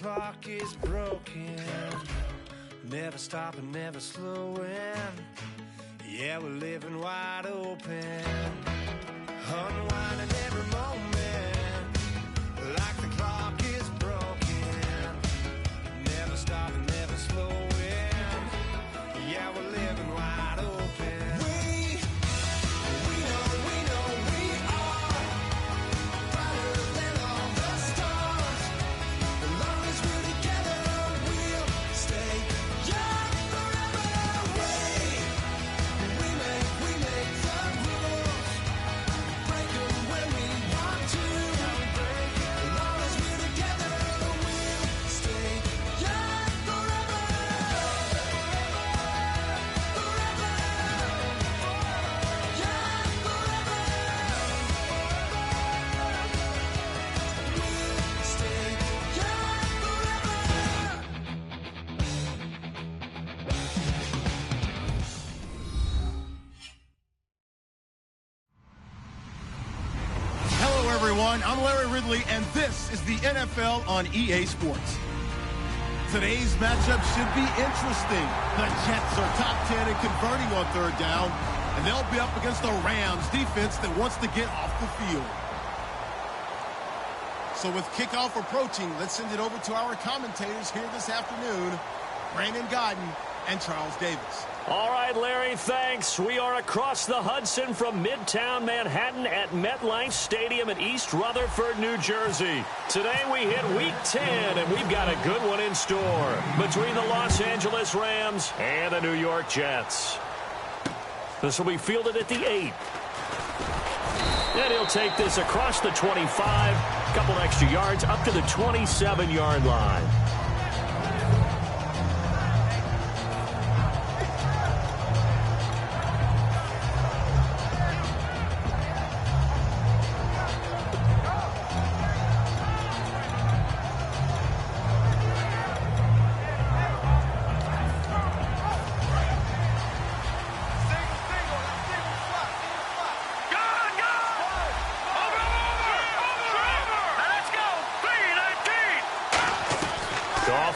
clock is broken, never stopping, never slowing. Yeah, we're living wide open, unwinding every moment, like the clock is broken, never stopping, never slowing. Yeah, we're living wide open. I'm Larry Ridley, and this is the NFL on EA Sports. Today's matchup should be interesting. The Jets are top 10 in converting on third down, and they'll be up against the Rams defense that wants to get off the field. So with kickoff approaching, let's send it over to our commentators here this afternoon, Brandon Godden and Charles Davis. All right, Larry, thanks. We are across the Hudson from Midtown Manhattan at MetLife Stadium in East Rutherford, New Jersey. Today we hit Week 10, and we've got a good one in store between the Los Angeles Rams and the New York Jets. This will be fielded at the 8. And he'll take this across the 25, a couple extra yards up to the 27-yard line.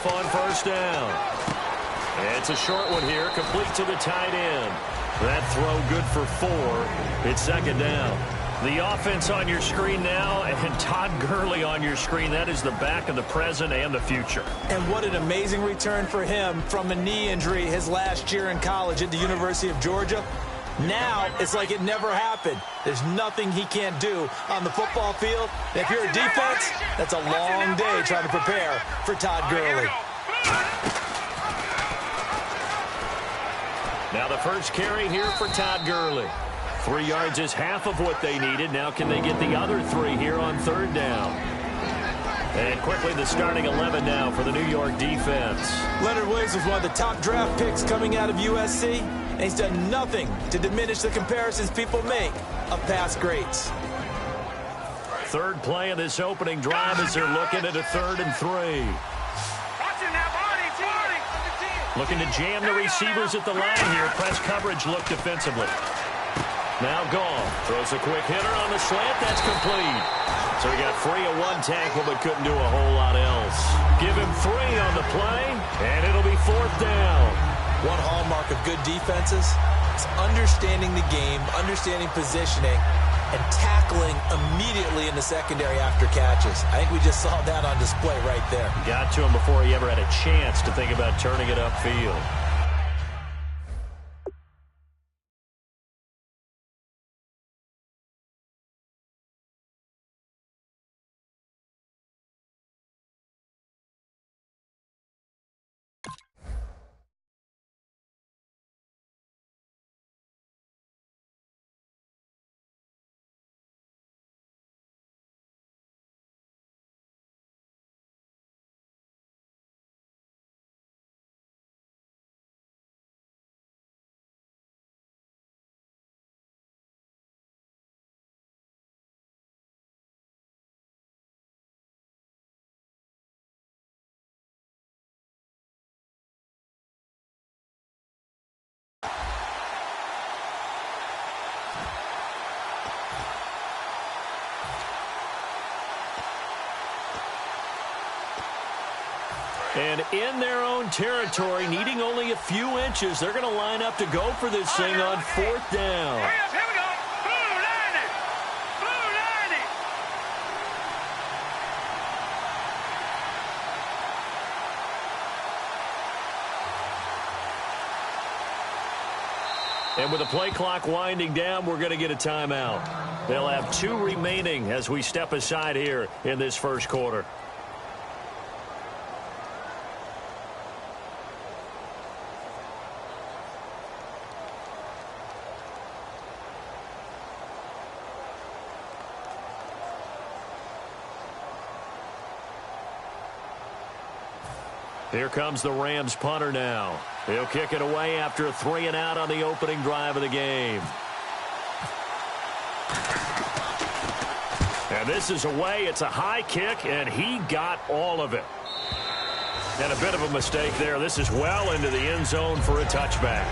On first down. It's a short one here, complete to the tight end. That throw good for 4. It's second down. The offense on your screen now, and Todd Gurley on your screen. That is the back of the present and the future. And what an amazing return for him from a knee injury his last year in college at the University of Georgia. Now, it's like it never happened. There's nothing he can't do on the football field. If you're a defense, that's a long day trying to prepare for Todd Gurley. Now the first carry here for Todd Gurley. 3 yards is half of what they needed. Now can they get the other 3 here on third down? And quickly the starting 11 now for the New York defense. Leonard Williams was one of the top draft picks coming out of USC. And he's done nothing to diminish the comparisons people make of past greats. Third play of this opening drive as they're looking at a 3rd and 3. Looking to jam the receivers at the line here. Press coverage look defensively. Now Gall throws a quick hitter on the slant. That's complete. So he got free of one tackle but couldn't do a whole lot else. Give him 3 on the play, and it'll be 4th down. One hallmark of good defenses is understanding the game, understanding positioning, and tackling immediately in the secondary after catches. I think we just saw that on display right there. Got to him before he ever had a chance to think about turning it upfield. And in their own territory, needing only a few inches, they're going to line up to go for this thing on 4th down. Here we go. Blue 90. Blue 90. And with the play clock winding down, we're going to get a timeout. They'll have 2 remaining as we step aside here in this first quarter. Here comes the Rams punter now. He'll kick it away after a 3-and-out on the opening drive of the game. And this is away. It's a high kick, and he got all of it. And a bit of a mistake there. This is well into the end zone for a touchback.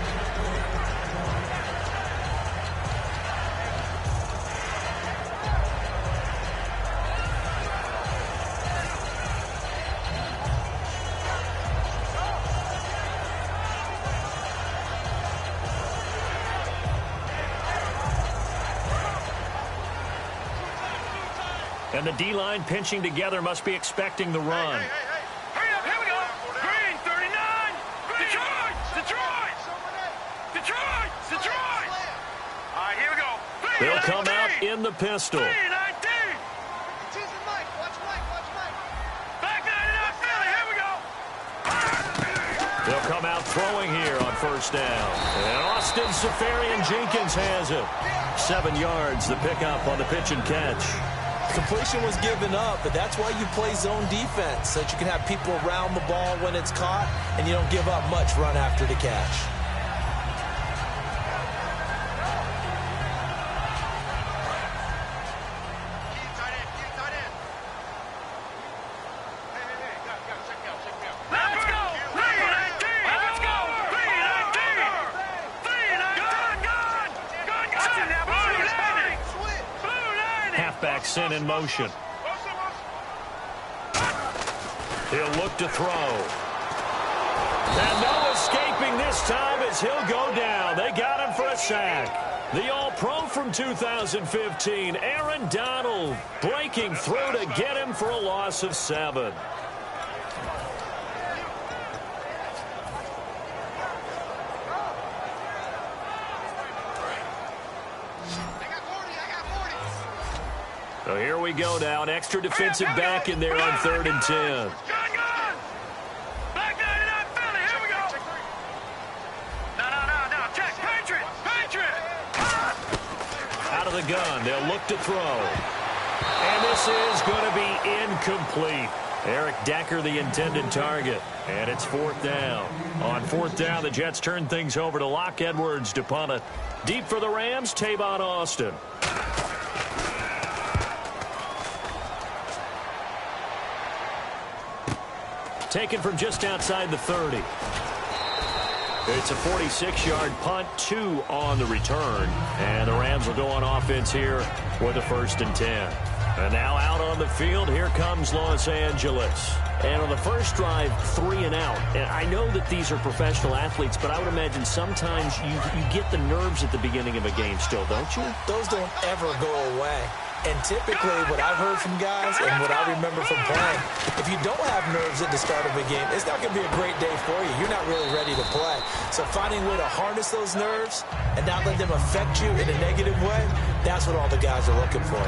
And the D-line pinching together must be expecting the run. Hey. Hurry up, here we go. Green, 39. Detroit. All right, here we go. They'll come out in the pistol. 3-19. Back 99, Philly, here we go. They'll come out throwing here on 1st down. And Austin Safarian-Jenkins has it. 7 yards, the pickup on the pitch and catch. Completion was given up, but that's why you play zone defense, so that you can have people around the ball when it's caught, and you don't give up much run after the catch. Sent in motion. He'll look to throw. And no escaping this time as he'll go down. They got him for a sack. The All-Pro from 2015, Aaron Donald, breaking through to get him for a loss of 7. So here we go now. An extra defensive back in there on 3rd and 10. Back 99, Philly, here we go. No. Check. Patriot. Out of the gun. They'll look to throw. And this is going to be incomplete. Eric Decker, the intended target. And it's 4th down. On 4th down, the Jets turn things over to Locke Edwards to punt it. Deep for the Rams, Tavon Austin. Taken from just outside the 30. It's a 46-yard punt, 2 on the return. And the Rams will go on offense here with a 1st and 10. And now out on the field, here comes Los Angeles. And on the first drive, 3 and out. And I know that these are professional athletes, but I would imagine sometimes you get the nerves at the beginning of a game still, don't you? Those don't ever go away. And typically, what I've heard from guys and what I remember from playing, if you don't have nerves at the start of a game, it's not going to be a great day for you. You're not really ready to play. So finding a way to harness those nerves and not let them affect you in a negative way, that's what all the guys are looking for.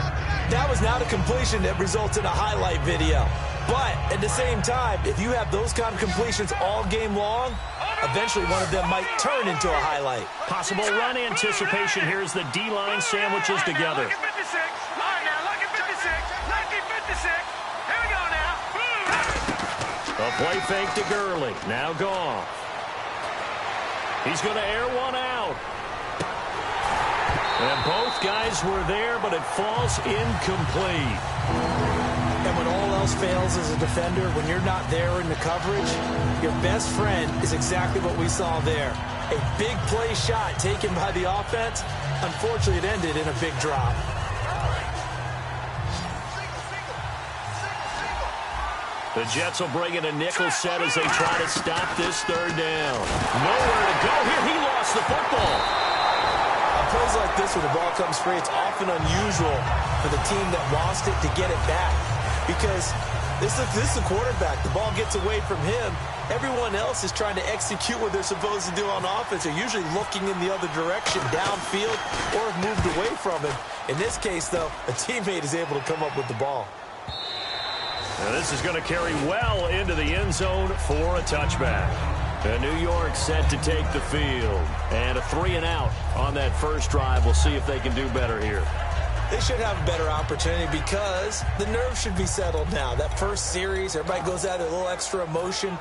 That was not a completion that results in a highlight video. But at the same time, if you have those kind of completions all game long, eventually one of them might turn into a highlight. Possible run anticipation here as the D-line sandwiches together. A play fake to Gurley. Now Goff. He's going to air one out. And both guys were there, but it falls incomplete. And when all else fails as a defender, when you're not there in the coverage, your best friend is exactly what we saw there. A big play shot taken by the offense. Unfortunately, it ended in a big drop. The Jets will bring in a nickel set as they try to stop this third down. Nowhere to go here. He lost the football. On plays like this, when the ball comes free, it's often unusual for the team that lost it to get it back. Because this is the quarterback. The ball gets away from him. Everyone else is trying to execute what they're supposed to do on offense. They're usually looking in the other direction, downfield, or have moved away from him. In this case, though, a teammate is able to come up with the ball. Now this is going to carry well into the end zone for a touchback. And New York set to take the field. And a 3-and-out on that first drive. We'll see if they can do better here. They should have a better opportunity because the nerves should be settled now. That first series, everybody goes out with a little extra emotion.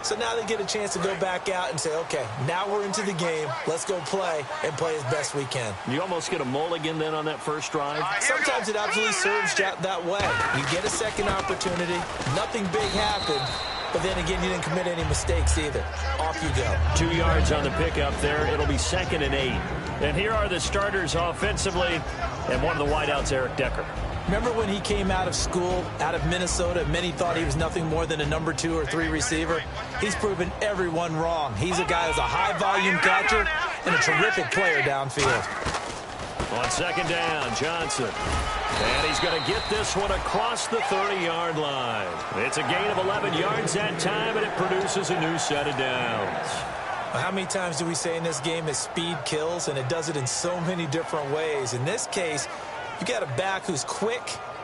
So now they get a chance to go back out and say, okay, now we're into the game. Let's go play and play as best we can. You almost get a mulligan then on that first drive? Sometimes it absolutely serves that way. You get a second opportunity. Nothing big happened. But then again, you didn't commit any mistakes either. Off you go. 2 yards on the pickup there. It'll be 2nd and 8. And here are the starters offensively. And one of the wideouts, Eric Decker. Remember when he came out of school, out of Minnesota, many thought he was nothing more than a number 2 or 3 receiver? He's proven everyone wrong. He's a guy who's a high-volume catcher and a terrific player downfield. On 2nd down, Johnson. And he's going to get this one across the 30-yard line. It's a gain of 11 yards that time, and it produces a new set of downs. How many times do we say in this game that speed kills, and it does it in so many different ways? In this case, you got a back who's quick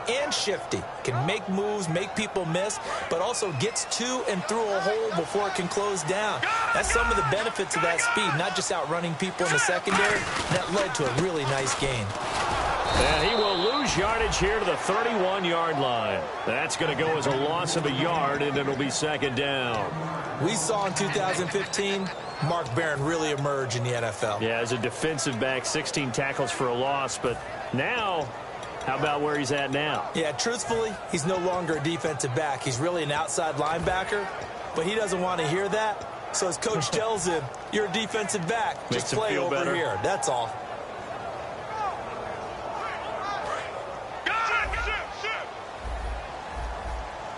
and shifty, can make moves, make people miss, but also gets to and through a hole before it can close down. That's some of the benefits of that speed, not just outrunning people in the secondary. That led to a really nice gain. And he will lose yardage here to the 31-yard line. That's going to go as a loss of a yard, and it'll be 2nd down. We saw in 2015 Mark Barron really emerge in the NFL. Yeah, as a defensive back, 16 tackles for a loss, but now, how about where he's at now? Yeah, truthfully, he's no longer a defensive back. He's really an outside linebacker, but he doesn't want to hear that. So his coach tells him, you're a defensive back. Just play over better. Here. That's all.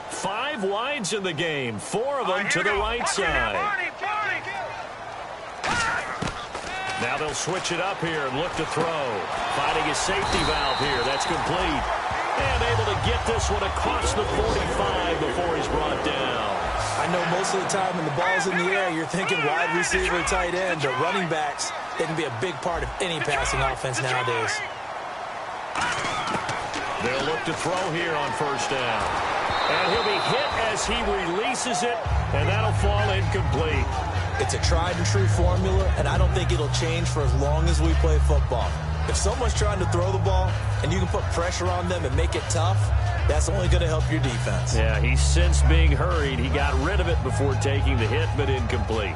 Five wides in the game, 4 of them to the right side. Now they'll switch it up here and look to throw. Finding his safety valve here. That's complete. And able to get this one across the 45 before he's brought down. I know most of the time when the ball's in the air, you're thinking wide receiver, tight end, but running backs, they can be a big part of any passing offense nowadays. They'll look to throw here on 1st down. And he'll be hit as he releases it, and that'll fall incomplete. It's a tried-and-true formula, and I don't think it'll change for as long as we play football. If someone's trying to throw the ball and you can put pressure on them and make it tough, that's only going to help your defense. Yeah, he's since being hurried. He got rid of it before taking the hit, but incomplete.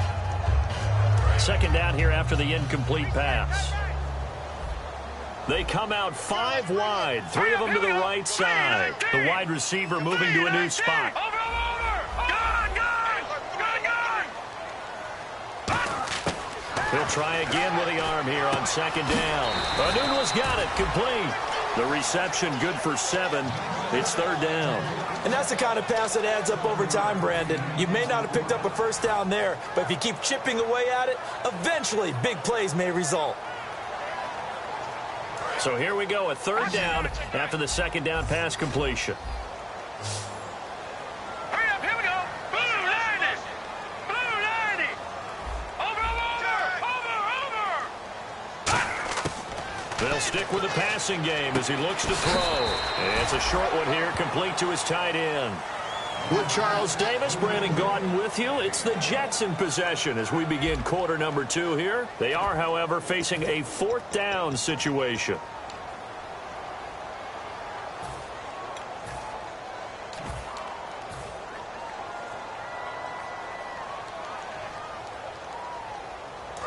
2nd down here after the incomplete pass. They come out 5 wide, 3 of them to the right side. The wide receiver moving to a new spot. He'll try again with the arm here on 2nd down. Anuno's got it, complete. The reception good for 7. It's 3rd down. And that's the kind of pass that adds up over time, Brandon. You may not have picked up a 1st down there, but if you keep chipping away at it, eventually big plays may result. So here we go, a 3rd down after the 2nd down pass completion. Hurry up, here we go. Blue 90. Blue 90. Over. They'll stick with the passing game as he looks to throw. And it's a short one here, complete to his tight end. With Charles Davis, Brandon Gaudin with you. It's the Jets in possession as we begin quarter number 2 here. They are, however, facing a 4th down situation.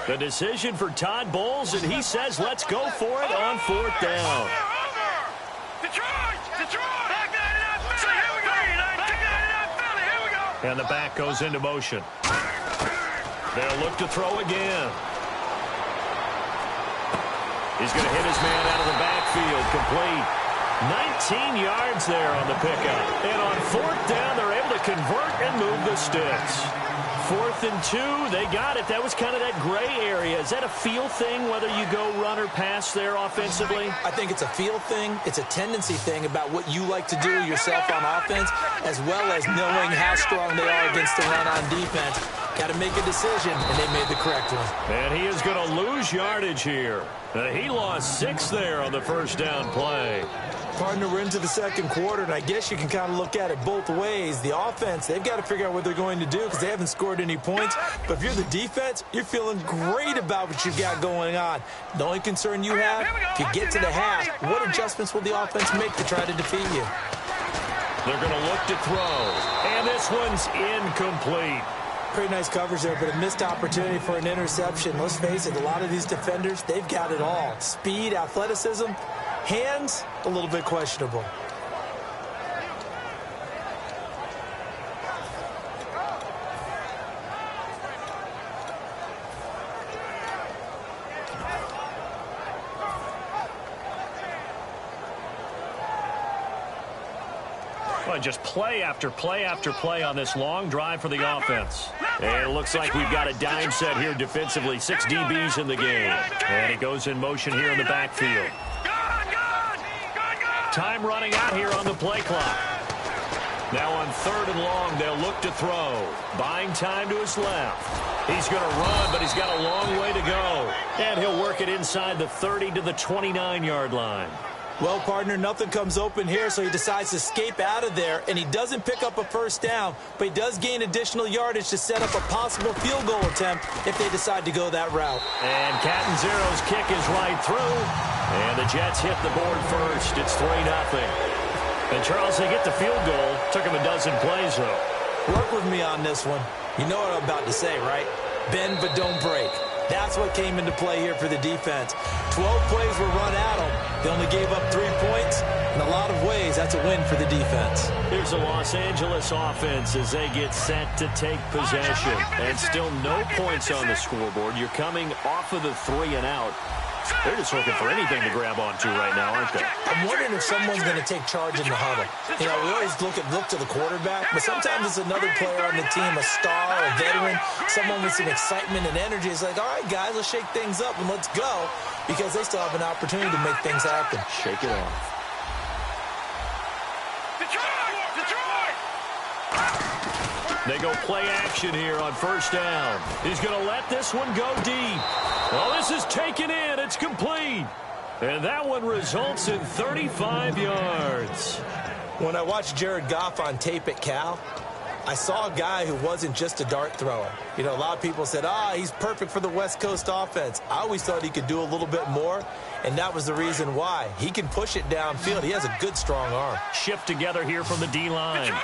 The decision for Todd Bowles, and he says let's go for it on 4th down. And the back goes into motion. They'll look to throw again. He's going to hit his man out of the backfield, complete. 19 yards there on the pickup. And on fourth down, they're able to convert and move the sticks. 4th and 2, they got it. That was kind of that gray area. Is that a feel thing, whether you go run or pass there offensively? I think it's a feel thing. It's a tendency thing about what you like to do yourself on offense, as well as knowing how strong they are against the run on defense. Got to make a decision, and they made the correct one. And he is going to lose yardage here. He lost 6 there on the first down play. Partner, we're into the second quarter, and I guess you can kind of look at it both ways. The offense, they've got to figure out what they're going to do because they haven't scored any points. But if you're the defense, you're feeling great about what you've got going on. The only concern you have, if you get to the half, what adjustments will the offense make to try to defeat you? They're going to look to throw, and this one's incomplete. Pretty nice coverage there, but a missed opportunity for an interception. Let's face it, a lot of these defenders, they've got it all. Speed, athleticism, hands, a little bit questionable. Well, just play after play after play on this long drive for the offense. And it looks like we've got a dime set here defensively. 6 DBs in the game. And it goes in motion here in the backfield. Time running out here on the play clock. Now on 3rd and long, they'll look to throw. Buying time to his left. He's going to run, but he's got a long way to go. And he'll work it inside the 30 to the 29-yard line. Well, partner, nothing comes open here, so he decides to escape out of there, and he doesn't pick up a first down, but he does gain additional yardage to set up a possible field goal attempt if they decide to go that route. And Catanzero's kick is right through, and the Jets hit the board first. It's 3-0. And, Charles, they get the field goal. Took him a dozen plays, though. Work with me on this one. You know what I'm about to say, right? Bend but don't break. That's what came into play here for the defense. 12 plays were run at them. They only gave up 3 points. In a lot of ways, that's a win for the defense. Here's a Los Angeles offense as they get set to take possession. And still no points on the scoreboard. You're coming off of the 3 and out. They're just looking for anything to grab onto right now, aren't they? I'm wondering if someone's going to take charge in the huddle. You know, we always look to the quarterback, but sometimes it's another player on the team, a star, a veteran, someone with some excitement and energy. It's like, all right, guys, let's shake things up and let's go, because they still have an opportunity to make things happen. Shake it off. They go play action here on first down. He's going to let this one go deep. Well, this is taken in. It's complete. And that one results in 35 yards. When I watched Jared Goff on tape at Cal, I saw a guy who wasn't just a dart thrower. You know, a lot of people said, he's perfect for the West Coast offense. I always thought he could do a little bit more, and that was the reason why. He can push it downfield. He has a good, strong arm. Shift together here from the D-line.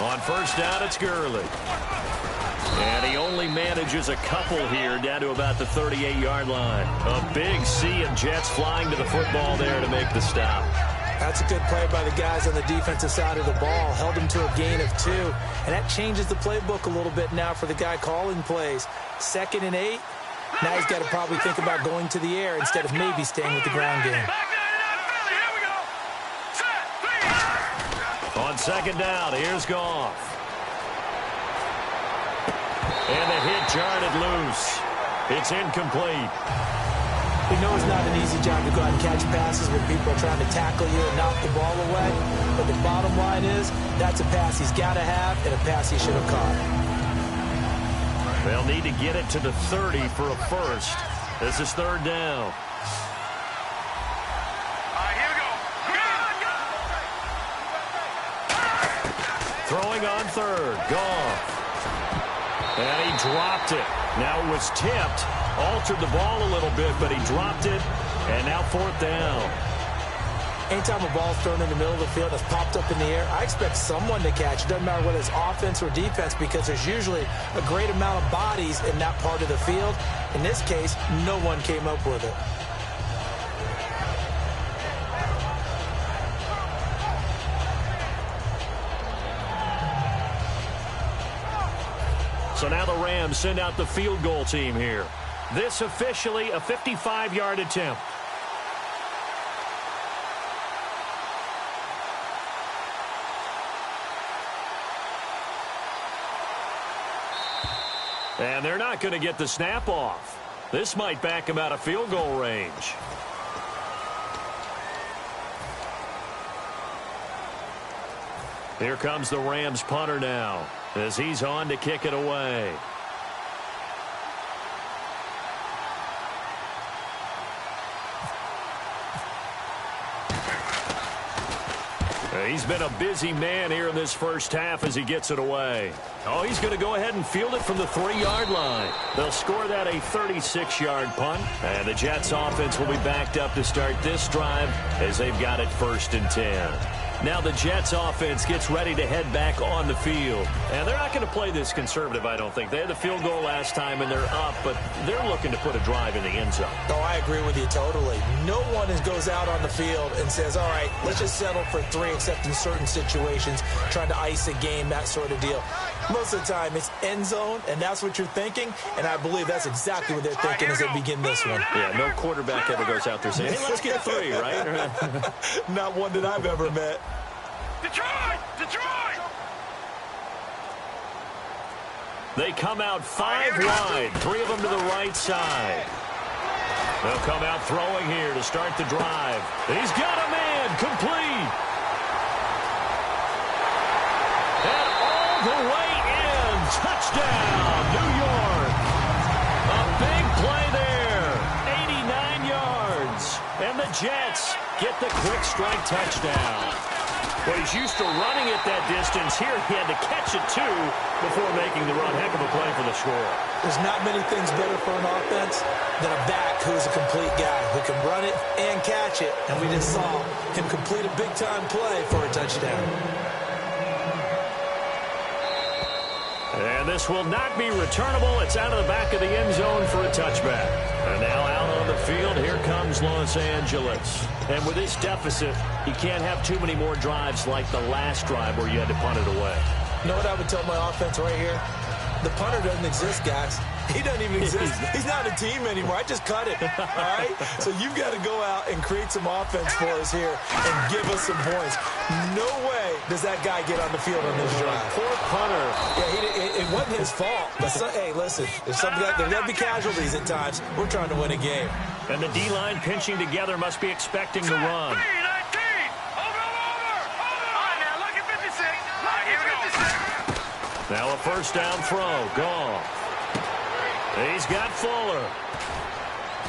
On first down, it's Gurley. And he only manages a couple here down to about the 38-yard line. A big sea of Jets flying to the football there to make the stop. That's a good play by the guys on the defensive side of the ball. Held him to a gain of 2. And that changes the playbook a little bit now for the guy calling plays. 2nd and 8. Now he's got to probably think about going to the air instead of maybe staying with the ground game. On second down, here's Goff. And the hit jarred it loose. It's incomplete. We know it's not an easy job to go out and catch passes when people are trying to tackle you and knock the ball away. But the bottom line is, that's a pass he's got to have and a pass he should have caught. They'll need to get it to the 30 for a first. This is 3rd down. Throwing on 3rd. Goff. And he dropped it. Now it was tipped. Altered the ball a little bit, but he dropped it. And now 4th down. Anytime a ball's thrown in the middle of the field that's popped up in the air, I expect someone to catch. It doesn't matter whether it's offense or defense, because there's usually a great amount of bodies in that part of the field. In this case, no one came up with it. So now the Rams send out the field goal team here. This officially a 55-yard attempt. And they're not going to get the snap off. This might back him out of field goal range. Here comes the Rams punter now as he's on to kick it away. He's been a busy man here in this first half as he gets it away. Oh, he's going to go ahead and field it from the 3-yard line. They'll score that a 36-yard punt. And the Jets offense will be backed up to start this drive as they've got it 1st and 10. Now the Jets offense gets ready to head back on the field. And they're not going to play this conservative, I don't think. They had the field goal last time and they're up, but they're looking to put a drive in the end zone. Oh, I agree with you totally. No one goes out on the field and says, all right, let's just settle for 3, except in certain situations, trying to ice a game, that sort of deal. Most of the time, it's end zone, and that's what you're thinking, and I believe that's exactly what they're thinking as they begin this one. Yeah, no quarterback ever goes out there saying, hey, let's get 3, right? Not one that I've ever met. Detroit! Detroit! They come out 5 wide, 3 of them to the right side. They'll come out throwing here to start the drive. He's got a man, complete. And all the way in, touchdown, New York. A big play there, 89 yards. And the Jets get the quick strike touchdown. Well, he's used to running it that distance. Here he had to catch it, too, before making the run. Heck of a play for the score. There's not many things better for an offense than a back who's a complete guy who can run it and catch it. And we just saw him complete a big-time play for a touchdown. And this will not be returnable. It's out of the back of the end zone for a touchback. And now out on the field, here comes Los Angeles. And with this deficit, you can't have too many more drives like the last drive where you had to punt it away. You know what I would tell my offense right here? The punter doesn't exist, guys. He doesn't even exist. He's not a team anymore. I just cut it, all right? So you've got to go out and create some offense for us here and give us some points. No way does that guy get on the field on this drive. Poor punter. Yeah, it wasn't his fault. But hey, listen, there's going to be casualties at times. We're trying to win a game. And the D-line pinching together must be expecting the run. Now a first down throw. Goff. He's got Fuller.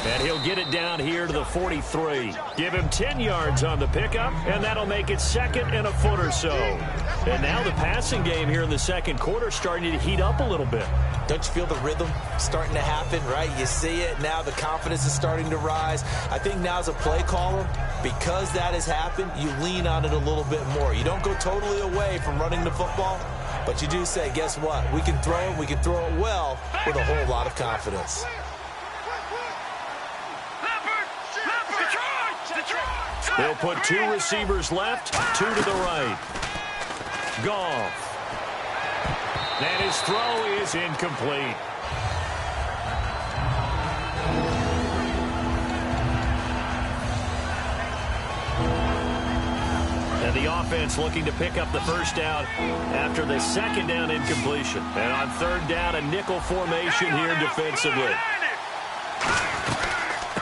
And he'll get it down here to the 43. Give him 10 yards on the pickup, and that'll make it 2nd and a foot or so. And now the passing game here in the second quarter starting to heat up a little bit. Don't you feel the rhythm starting to happen, right? You see it. Now the confidence is starting to rise. I think now as a play caller, because that has happened, you lean on it a little bit more. You don't go totally away from running the football, but you do say, guess what? We can throw it. We can throw it well with a whole lot of confidence. They'll put 2 receivers left, 2 to the right. Goff. And his throw is incomplete. And the offense looking to pick up the first down after the 2nd down incompletion. And on 3rd down, a nickel formation here defensively.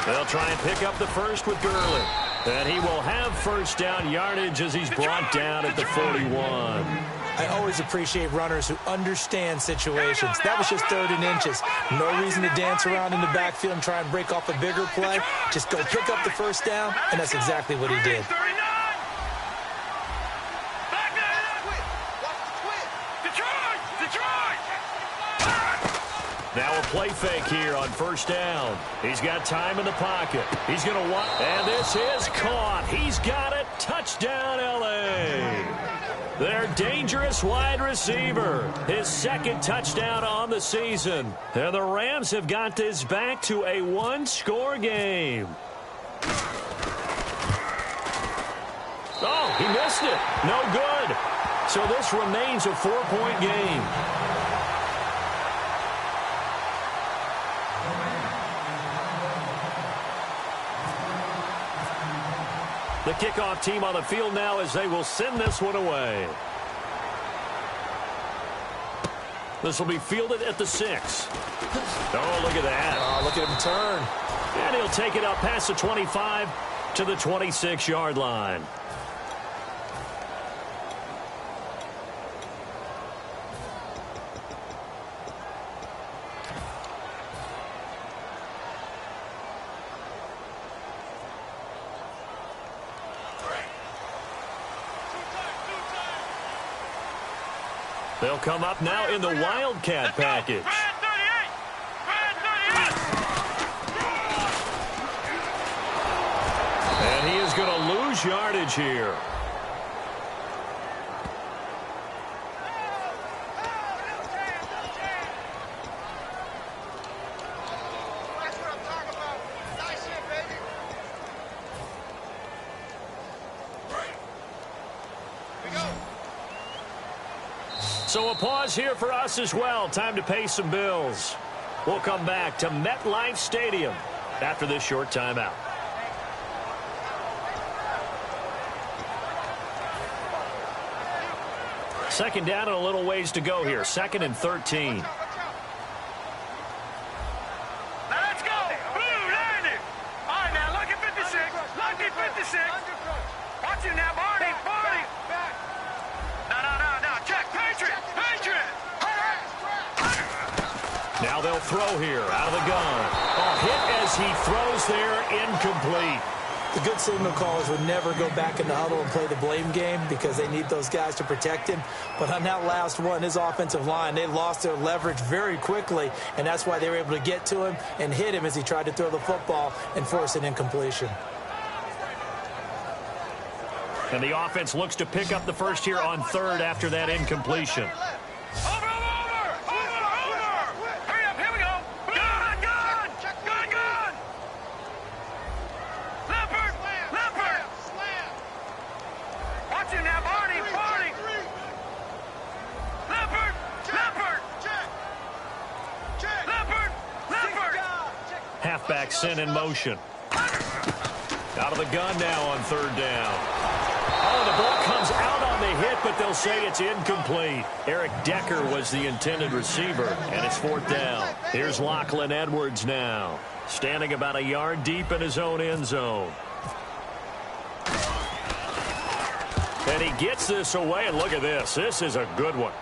They'll try and pick up the first with Gurley. And he will have first down yardage as he's brought down at the 41. I always appreciate runners who understand situations. That was just 3rd and inches. No reason to dance around in the backfield and try and break off a bigger play. Just go pick up the first down, and that's exactly what he did. Now a play fake here on first down. He's got time in the pocket. He's going to want, and this is caught. He's got it. Touchdown, L.A. Their dangerous wide receiver. His 2nd touchdown on the season. And the Rams have got this back to a 1-score game. Oh, he missed it. No good. So this remains a 4-point game. The kickoff team on the field now as they will send this one away. This will be fielded at the 6. Oh, look at that. Oh, look at him turn. And he'll take it up past the 25 to the 26-yard line. They'll come up now in the Wildcat package. And he is going to lose yardage here. So a pause here for us as well. Time to pay some bills. We'll come back to MetLife Stadium after this short timeout. Second down and a little ways to go here. 2nd and 13. Now let's go. Blue, landing. All right, now look at 56. Look at 56. Watch you now, Barney. Barney. No. Check. Patriot. Now they'll throw here out of the gun. A hit as he throws there, incomplete. The good signal callers would never go back in the huddle and play the blame game because they need those guys to protect him. But on that last one, his offensive line, they lost their leverage very quickly, and that's why they were able to get to him and hit him as he tried to throw the football and force an incompletion. And the offense looks to pick up the first here on 3rd after that incompletion. Over. Hurry up, here we go. Gun. Leopard. Watch you now, Barney. Leopard. Halfback sent in motion. Out of the gun now on 3rd down. Oh, the ball comes out on the hit, but they'll say it's incomplete. Eric Decker was the intended receiver, and it's 4th down. Here's Lachlan Edwards now, standing about a yard deep in his own end zone. And he gets this away, and look at this. This is a good one.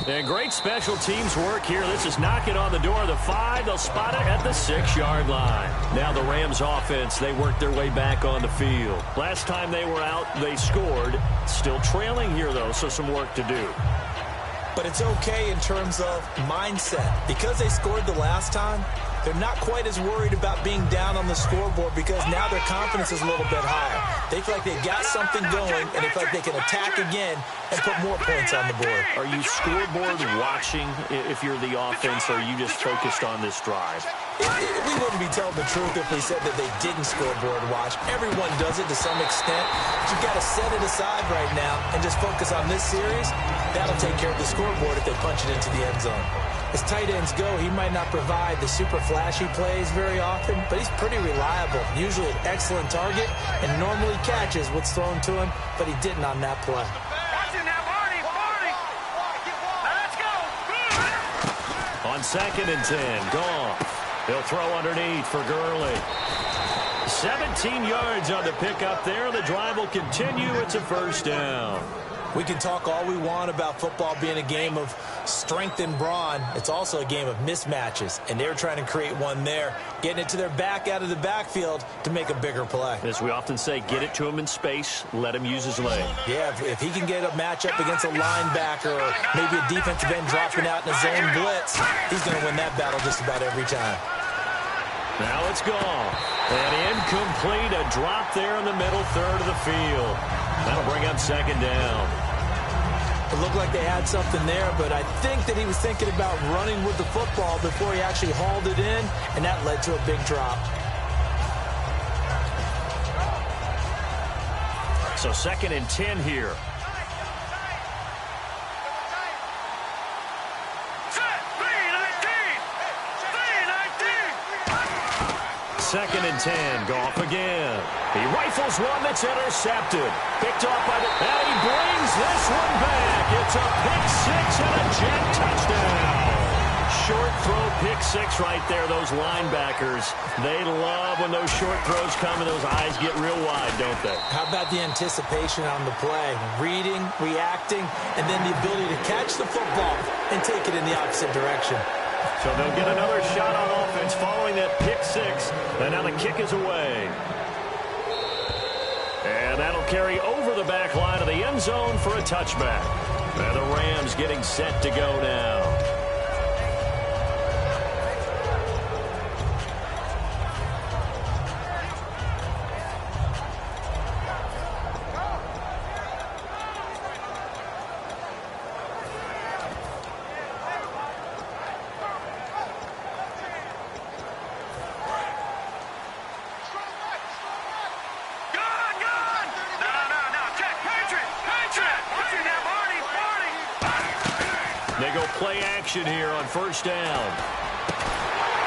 And great special teams work here. This is knocking on the door of the 5. They'll spot it at the 6-yard line. Now the Rams offense, they work their way back on the field. Last time they were out, they scored. Still trailing here, though, so some work to do. But it's okay in terms of mindset. Because they scored the last time, they're not quite as worried about being down on the scoreboard because now their confidence is a little bit higher. They feel like they've got something going, and they feel like they can attack again and put more points on the board. Are you scoreboard watching if you're the offense, or are you just focused on this drive? We wouldn't be telling the truth if we said that they didn't scoreboard watch. Everyone does it to some extent. But you've got to set it aside right now and just focus on this series. That'll take care of the scoreboard if they punch it into the end zone. As tight ends go, he might not provide the super flashy plays very often, but he's pretty reliable. Usually an excellent target and normally catches what's thrown to him, but he didn't on that play. Watch it now, Barney. Let's go. On 2nd and 10, Goff. He'll throw underneath for Gurley. 17 yards on the pickup there. The drive will continue. It's a 1st down. We can talk all we want about football being a game of strength and brawn. It's also a game of mismatches, and they're trying to create one there, getting it to their back out of the backfield to make a bigger play. As we often say, get it to him in space, let him use his leg. Yeah, if he can get a matchup against a linebacker or maybe a defensive end dropping out in a zone blitz, he's going to win that battle just about every time. Now it's gone. And incomplete, a drop there in the middle 3rd of the field. That'll bring up 2nd down. It looked like they had something there, but I think that he was thinking about running with the football before he actually hauled it in, and that led to a big drop. So 2nd and 10 here. 2nd and 10. Goff again. He rifles one that's intercepted. Picked off by the... And he brings this one back. It's a pick six and a Jet touchdown. Short throw pick six right there. Those linebackers, they love when those short throws come and those eyes get real wide, don't they? How about the anticipation on the play? Reading, reacting, and then the ability to catch the football and take it in the opposite direction. So they'll get another shot on offense following that pick six. And now the kick is away. And that'll carry over the back line of the end zone for a touchback. And the Rams getting set to go now. Here on first down.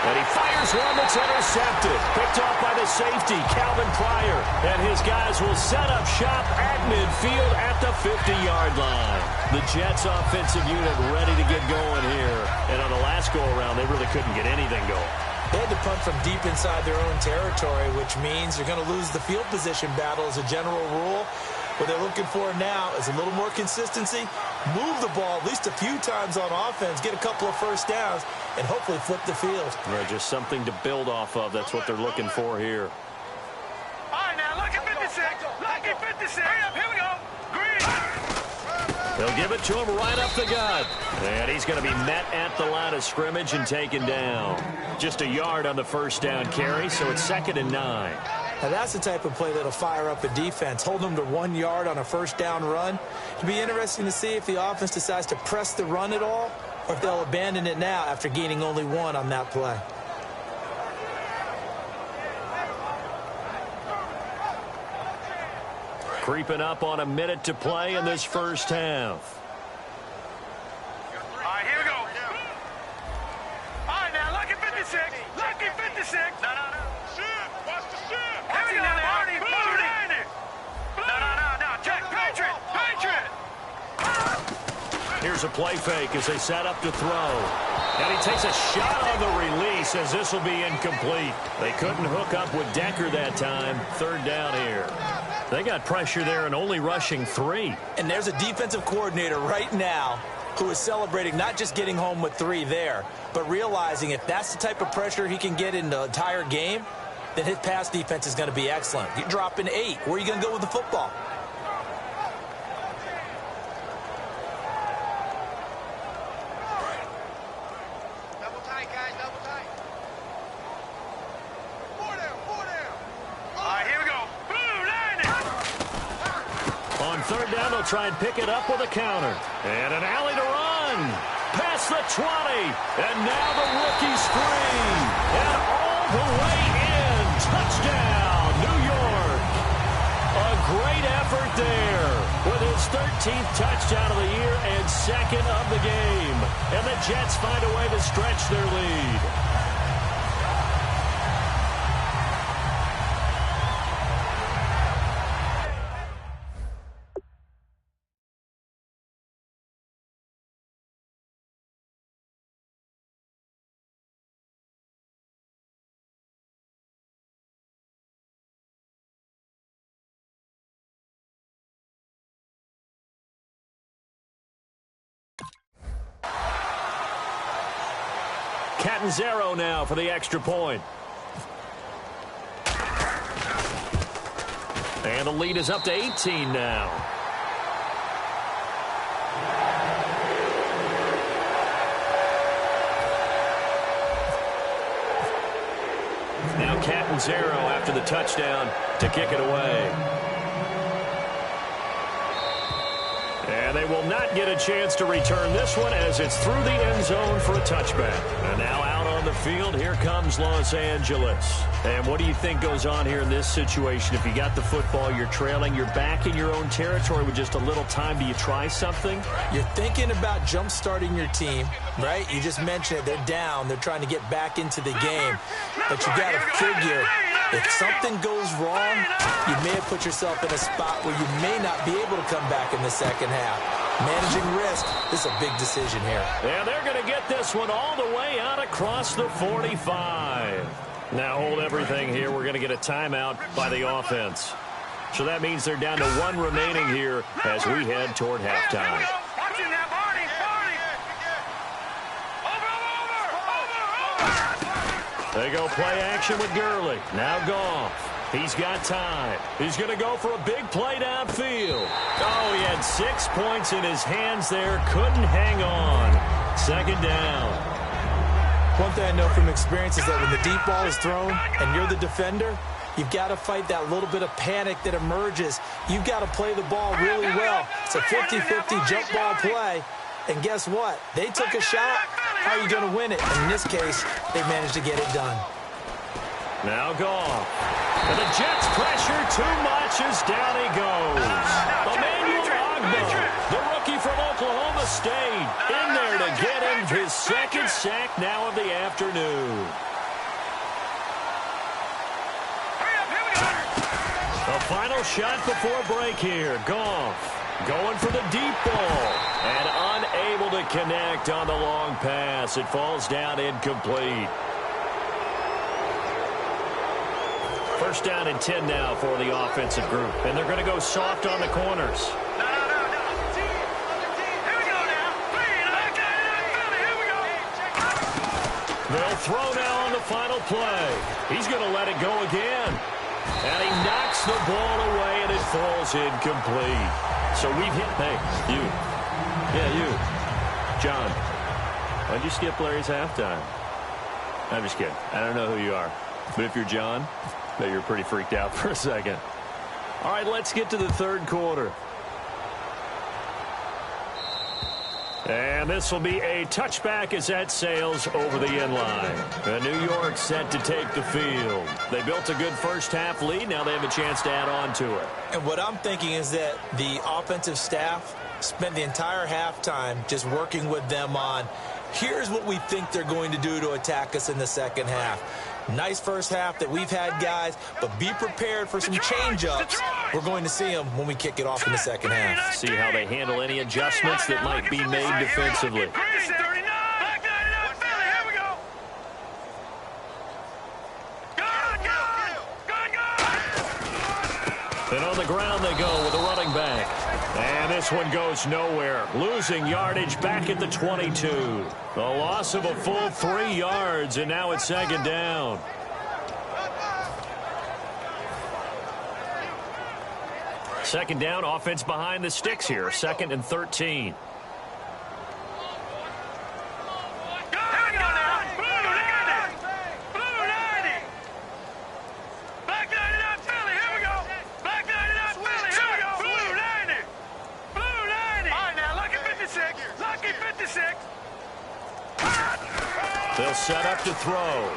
And he fires one that's intercepted. Picked off by the safety, Calvin Pryor. And his guys will set up shop at midfield at the 50-yard line. The Jets offensive unit ready to get going here. And on the last go-around, they really couldn't get anything going. They had to punt from deep inside their own territory, which means you're going to lose the field position battle as a general rule. What they're looking for now is a little more consistency, move the ball at least a few times on offense, get a couple of first downs, and hopefully flip the field. Right, just something to build off of. That's what they're looking for here. All right, now, lucky 56. Lucky 56. Hurry up, here we go. Green. They'll give it to him right up the gut. And he's going to be met at the line of scrimmage and taken down. Just a yard on the first down carry, so it's 2nd and 9. Now that's the type of play that'll fire up a defense. Hold them to 1 yard on a first down run. It'll be interesting to see if the offense decides to press the run at all or if they'll abandon it now after gaining only 1 on that play. Creeping up on a minute to play in this first half. All right, here we go. All right, now, lucky 56. Lucky 56. No. Watch the shit. Here we go, Marty. No. Check. Patriot. Here's a play fake as they set up to throw. And he takes a shot on the release as this will be incomplete. They couldn't hook up with Decker that time. 3rd down here. They got pressure there and only rushing 3. And there's a defensive coordinator right now who is celebrating not just getting home with 3 there, but realizing if that's the type of pressure he can get in the entire game, then his pass defense is going to be excellent. You're dropping 8. Where are you going to go with the football? Double tight, guys, double tight. 4 down. All right, here we go. Boom, line it. On 3rd down, they'll try and pick it up with a counter. And an alley to run. Past the 20. And now the rookie's free. And all the way in. Touchdown, New York. A great effort there with his 13th touchdown of the year and 2nd of the game. And the Jets find a way to stretch their lead. Catanzaro now for the extra point. And the lead is up to 18 now. Now Catanzaro after the touchdown to kick it away. And And they will not get a chance to return this one as it's through the end zone for a touchback. And now out on the field, here comes Los Angeles. And what do you think goes on here in this situation? If you got the football, you're trailing, you're back in your own territory with just a little time. Do you try something? You're thinking about jump-starting your team, right? You just mentioned it. They're down. They're trying to get back into the game. But you got to figure, if something goes wrong, you may have put yourself in a spot where you may not be able to come back in the second half. Managing risk, this is a big decision here. And they're going to get this one all the way out across the 45. Now hold everything here. We're going to get a timeout by the offense. So that means they're down to one remaining here as we head toward halftime. They go play action with Gurley. Now Goff. He's got time. He's going to go for a big play downfield. Oh, he had 6 points in his hands there. Couldn't hang on. Second down. One thing I know from experience is that when the deep ball is thrown and you're the defender, you've got to fight that little bit of panic that emerges. You've got to play the ball really well. It's a 50-50 jump ball play. And guess what? They took a shot. How are you going to win it? And in this case, they managed to get it done. Now Goff. And the Jets pressure too much as down he goes. Emmanuel Ogbah, the rookie from Oklahoma State, in there to get him his second sack now of the afternoon. A final shot before break here. Goff going for the deep ball and unable to connect on the long pass. It falls down incomplete. First down and 10 now for the offensive group. And they're going to go soft on the corners. They'll throw now on the final play. He's going to let it go again. And he knocks the ball away, and it falls incomplete. So we've hit, hey, you. Yeah, you. John, why'd you skip Larry's halftime? I'm just kidding. I don't know who you are. But if you're John, bet you're pretty freaked out for a second. All right, let's get to the third quarter. And this will be a touchback as that sails over the end line. New York set to take the field. They built a good first half lead. Now they have a chance to add on to it. And what I'm thinking is that the offensive staff spent the entire halftime just working with them on, here's what we think they're going to do to attack us in the second half. Nice first half that we've had, guys, but be prepared for some change-ups. We're going to see them when we kick it off in the second half. See how they handle any adjustments that might be made defensively. And on the ground they go with a running back. And this one goes nowhere. Losing yardage back at the 22. The loss of a full 3 yards, and now it's second down. Second down, offense behind the sticks here. 2nd and 13. They'll set up to throw.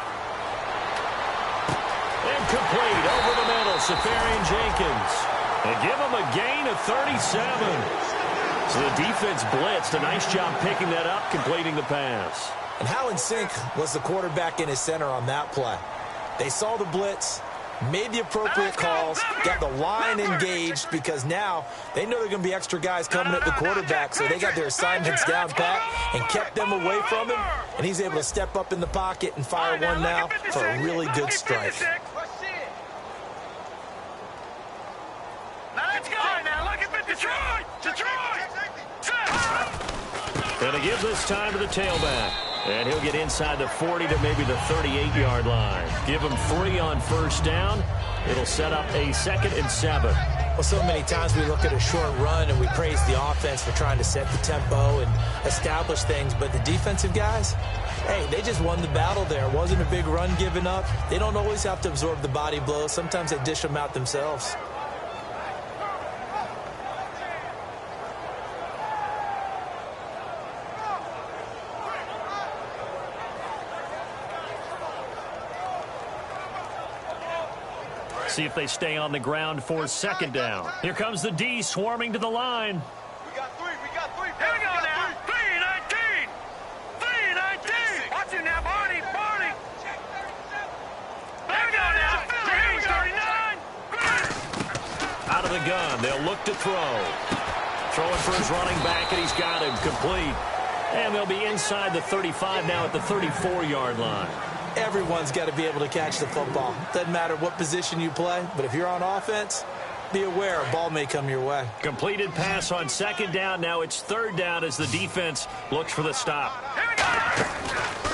Incomplete over the middle. Safarian Jenkins. They give him a gain of 37. So the defense blitzed. A nice job picking that up, completing the pass. And how in sync was the quarterback in his center on that play? They saw the blitz, made the appropriate calls, got the line engaged, because now they know there are going to be extra guys coming at the quarterback, so they got their assignments down pat and kept them away from him, and he's able to step up in the pocket and fire one now for a really good strike. Gonna give this time to the tailback. And he'll get inside the 40 to maybe the 38-yard line. Give him 3 on first down. It'll set up a 2nd and 7. Well, so many times we look at a short run and we praise the offense for trying to set the tempo and establish things. But the defensive guys, hey, they just won the battle there. It wasn't a big run given up. They don't always have to absorb the body blows. Sometimes they dish them out themselves. see if they stay on the ground for second down. Here comes the D swarming to the line. We got three. Here we go now. 3-19. 3-19. Watch it now, Barney. Here we go now. 39. Out of the gun. They'll look to throw. Throwing for his running back, and he's got him complete. And they'll be inside the 35 now at the 34-yard line. Everyone's got to be able to catch the football. Doesn't matter what position you play, but if you're on offense, be aware a ball may come your way. Completed pass on second down. Now it's third down as the defense looks for the stop.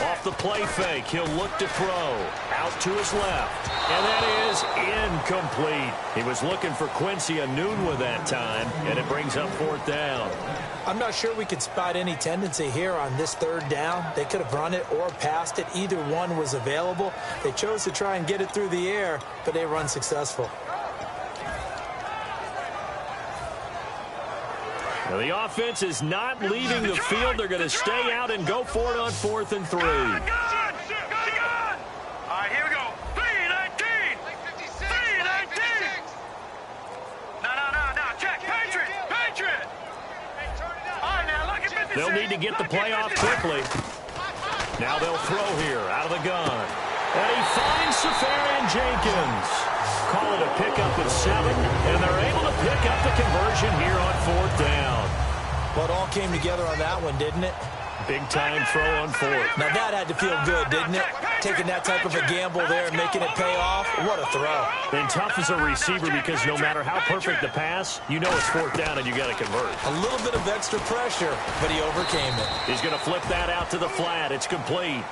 Off the play fake, he'll look to throw. Out to his left. And that is incomplete. He was looking for Quincy Enunwa that time, and it brings up fourth down. I'm not sure we could spot any tendency here on this third down. They could have run it or passed it. Either one was available. They chose to try and get it through the air, but they were unsuccessful. Now the offense is not leaving the field. They're going to stay out and go for it on 4th and 3. All right, here we go. 3-19. 3-19. No. Check. Patriot. All right, now look at 56. They'll need to get the play off quickly. Now they'll throw here out of the gun. And he finds Safarian Jenkins. Call it a pickup at 7, and they're able to pick up the conversion here on 4th down. Well, it all came together on that one, didn't it? Big-time throw on 4th. Now, that had to feel good, didn't it? Taking that type of a gamble there and making it pay off. What a throw. And tough as a receiver because no matter how perfect the pass, you know it's 4th down and you got to convert. A little bit of extra pressure, but he overcame it. He's going to flip that out to the flat. It's complete.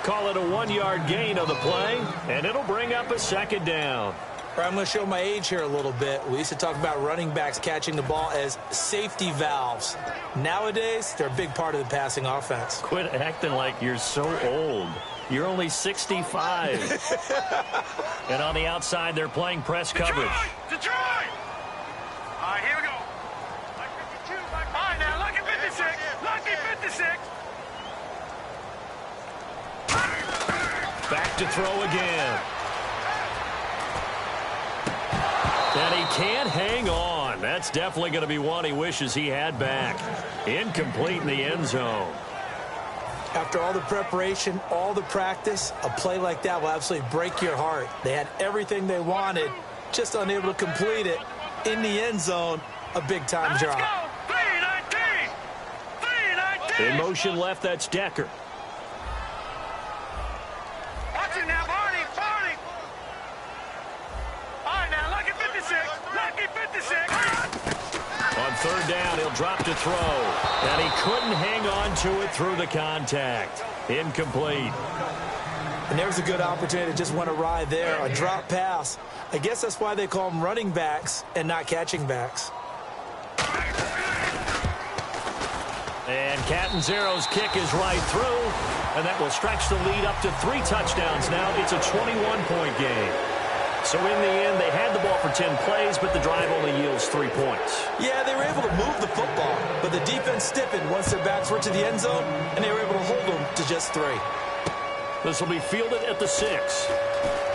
Call it a 1-yard gain on the play, and it'll bring up a second down. I'm going to show my age here a little bit. We used to talk about running backs catching the ball as safety valves. Nowadays, they're a big part of the passing offense. Quit acting like you're so old. You're only 65. And on the outside, they're playing press coverage. Detroit! All right, here we go. All right, now, lucky 56. Lucky 56. Back to throw again. And he can't hang on. That's definitely going to be one he wishes he had back. Incomplete in the end zone. After all the preparation, all the practice, a play like that will absolutely break your heart. They had everything they wanted, just unable to complete it. In the end zone, a big-time drop. 3-19. 3-19. In motion left, that's Decker. Watch it now, Barney. All right, now, lucky 56. Lucky 56. On third down, he'll drop to throw. And he couldn't hang on to it through the contact. Incomplete. And there's a good opportunity to just went awry there. A drop pass. I guess that's why they call them running backs and not catching backs. And Catanzaro's kick is right through. And that will stretch the lead up to 3 touchdowns now. It's a 21-point game. So in the end, they had the ball for 10 plays, but the drive only yields 3 points. Yeah, they were able to move the football, but the defense stiffened once their backs were to the end zone, and they were able to hold them to just 3. This will be fielded at the 6.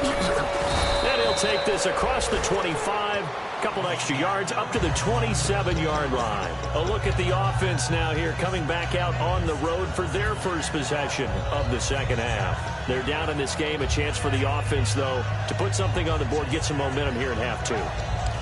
And he'll take this across the 25. Couple extra yards up to the 27-yard line. A look at the offense now here coming back out on the road for their first possession of the second half. They're down in this game. A chance for the offense, though, to put something on the board, get some momentum here in half 2.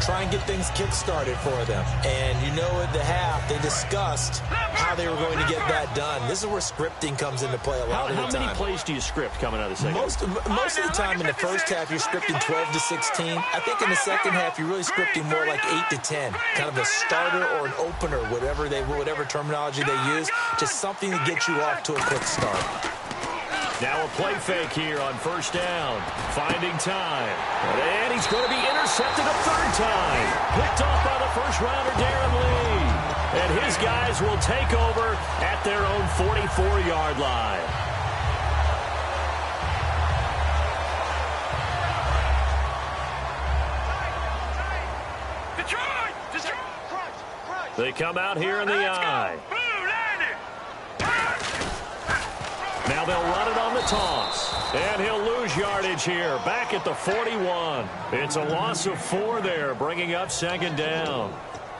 Try and get things kick-started for them. And you know at the half, they discussed how they were going to get that done. This is where scripting comes into play a lot of the time. How many plays do you script coming out of the second? Most of the time in the first half, you're scripting 12 to 16. I think in the second half, you're really scripting more like 8 to 10. Kind of a starter or an opener, whatever terminology they use. Just something to get you off to a quick start. Now a play fake here on first down. Finding time. And he's going to be intercepted a third time. Picked off by the first-rounder, Darren Lee. And his guys will take over at their own 44-yard line. Detroit! They come out here in the eye. Now they'll run it on the toss. And he'll lose yardage here, back at the 41. It's a loss of 4 there, bringing up second down.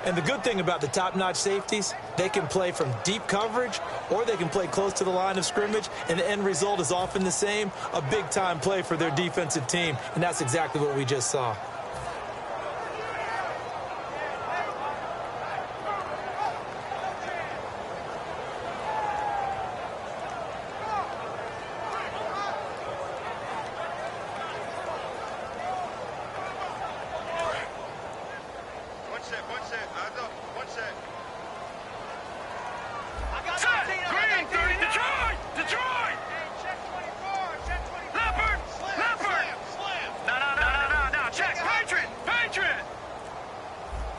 And the good thing about the top-notch safeties, they can play from deep coverage or they can play close to the line of scrimmage, and the end result is often the same, a big-time play for their defensive team, and that's exactly what we just saw.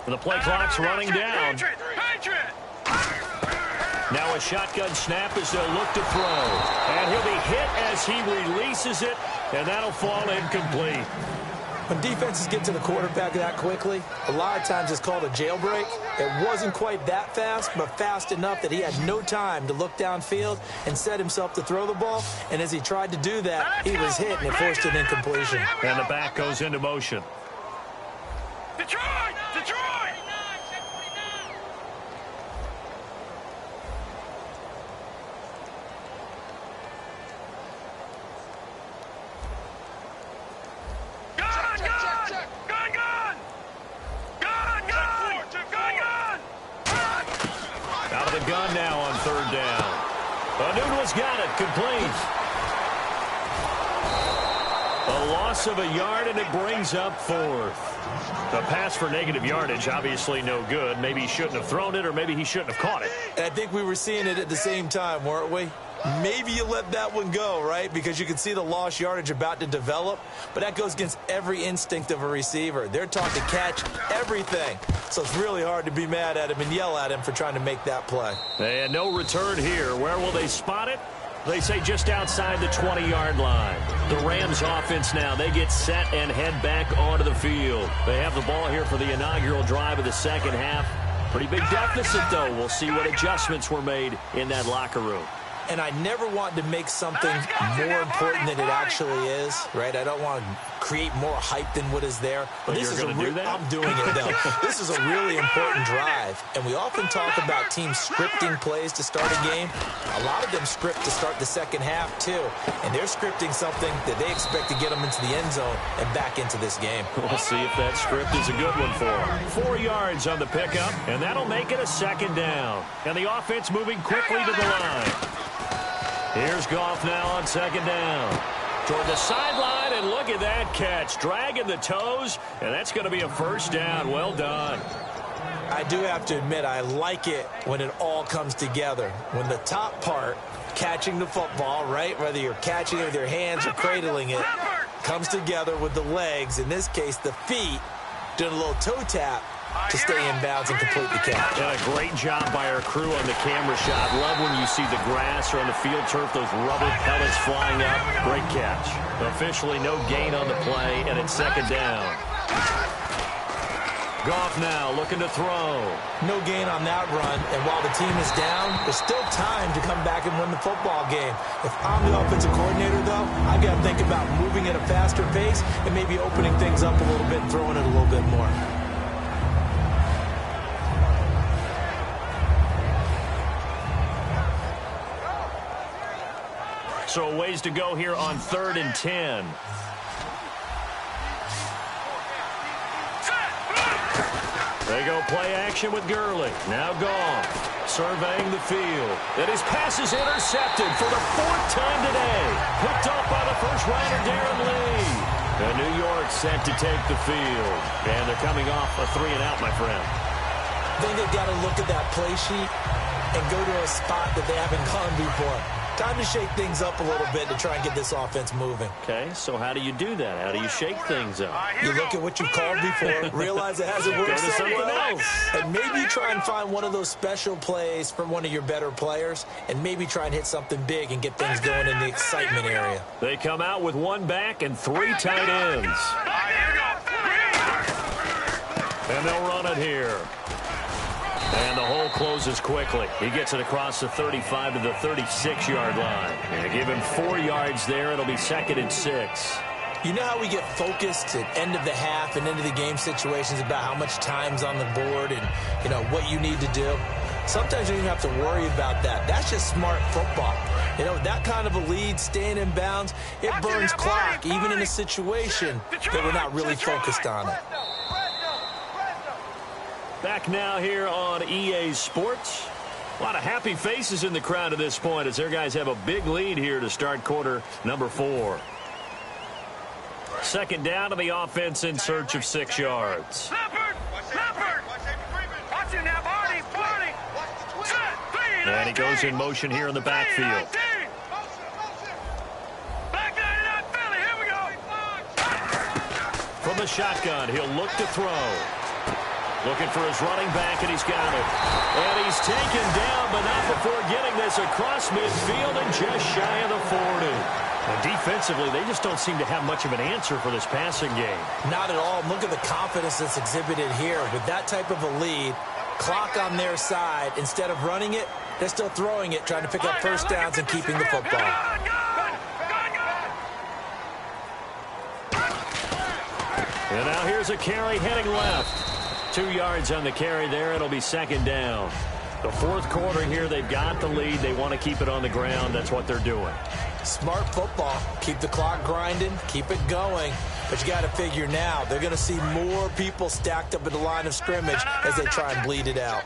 The play clock's running down. Now a shotgun snap as they'll look to throw. And he'll be hit as he releases it, and that'll fall incomplete. When defenses get to the quarterback that quickly, a lot of times it's called a jailbreak. It wasn't quite that fast, but fast enough that he had no time to look downfield and set himself to throw the ball. And as he tried to do that, he was hit, and it forced an incompletion. And the back goes into motion. Detroit! Detroit! Out of the gun now on third down. Newton's got it, complete. A loss of a yard, and it brings up fourth. The pass for negative yardage, obviously no good. Maybe he shouldn't have thrown it, or maybe he shouldn't have caught it. And I think we were seeing it at the same time, weren't we? Maybe you let that one go, right? Because you can see the lost yardage about to develop. But that goes against every instinct of a receiver. They're taught to catch everything. So it's really hard to be mad at him and yell at him for trying to make that play. And no return here. Where will they spot it? They say just outside the 20-yard line. The Rams offense now, they get set and head back onto the field. They have the ball here for the inaugural drive of the second half. Pretty big deficit, though. We'll see what adjustments were made in that locker room. And I never want to make something more important than it actually is, right? I don't want to create more hype than what is there. But this is I'm doing it, though. This is a really important drive. And we often talk about teams scripting plays to start a game. A lot of them script to start the second half, too. And they're scripting something that they expect to get them into the end zone and back into this game. We'll see if that script is a good one for them. 4 yards on the pickup, and that'll make it a second down. And the offense moving quickly to the line. Here's Goff now on second down. Toward the sideline, and look at that catch. Dragging the toes, and that's going to be a first down. Well done. I do have to admit, I like it when it all comes together. When the top part, catching the football, right, whether you're catching it with your hands or cradling it, comes together with the legs, in this case the feet, doing a little toe tap to stay in bounds and complete the catch. And a great job by our crew on the camera shot. Love when you see the grass or on the field turf, those rubber pellets flying up. Great catch. Officially no gain on the play, and it's second down. Goff now looking to throw. No gain on that run, and while the team is down, there's still time to come back and win the football game. If I'm the offensive coordinator, though, I've got to think about moving at a faster pace and maybe opening things up a little bit and throwing it a little bit more. So a ways to go here on 3rd and 10. They go play action with Gurley. Now Goff surveying the field. And his pass is intercepted for the 4th time today. Picked off by the first-rounder Darren Lee. And New York set to take the field. And they're coming off a 3-and-out, my friend. I think they've got to look at that play sheet and go to a spot that they haven't gone before. Time to shake things up a little bit to try and get this offense moving. Okay, so how do you do that? How do you shake things up? You look at what you called before, realize it hasn't worked so well, and maybe you try and find one of those special plays from one of your better players, and maybe try and hit something big and get things going in the excitement area. They come out with 1 back and 3 tight ends. And they'll run it here. And the hole closes quickly. He gets it across the 35 to the 36-yard line. And give him 4 yards there. It'll be 2nd and 6. You know how we get focused at end of the half and end of the game situations about how much time's on the board and, you know, what you need to do? Sometimes you don't even have to worry about that. That's just smart football. You know, that kind of a lead, staying in bounds, it burns clock, even in a situation that we're not really focused on it. Back now here on EA Sports. A lot of happy faces in the crowd at this point as their guys have a big lead here to start quarter number 4. 2nd down to the offense in search of 6 yards. And he goes in motion here in the backfield. From the shotgun, he'll look to throw. Looking for his running back, and he's got it. And he's taken down, but not before getting this across midfield and just shy of the 40. And defensively, they just don't seem to have much of an answer for this passing game. Not at all. Look at the confidence that's exhibited here. With that type of a lead, clock on their side, instead of running it, they're still throwing it, trying to pick up first downs and keeping the football. And now here's a carry heading left. 2 yards on the carry there. It'll be 2nd down. The 4th quarter here, they've got the lead. They want to keep it on the ground. That's what they're doing. Smart football. Keep the clock grinding. Keep it going. But you got to figure now, they're going to see more people stacked up at the line of scrimmage as they try and bleed it out.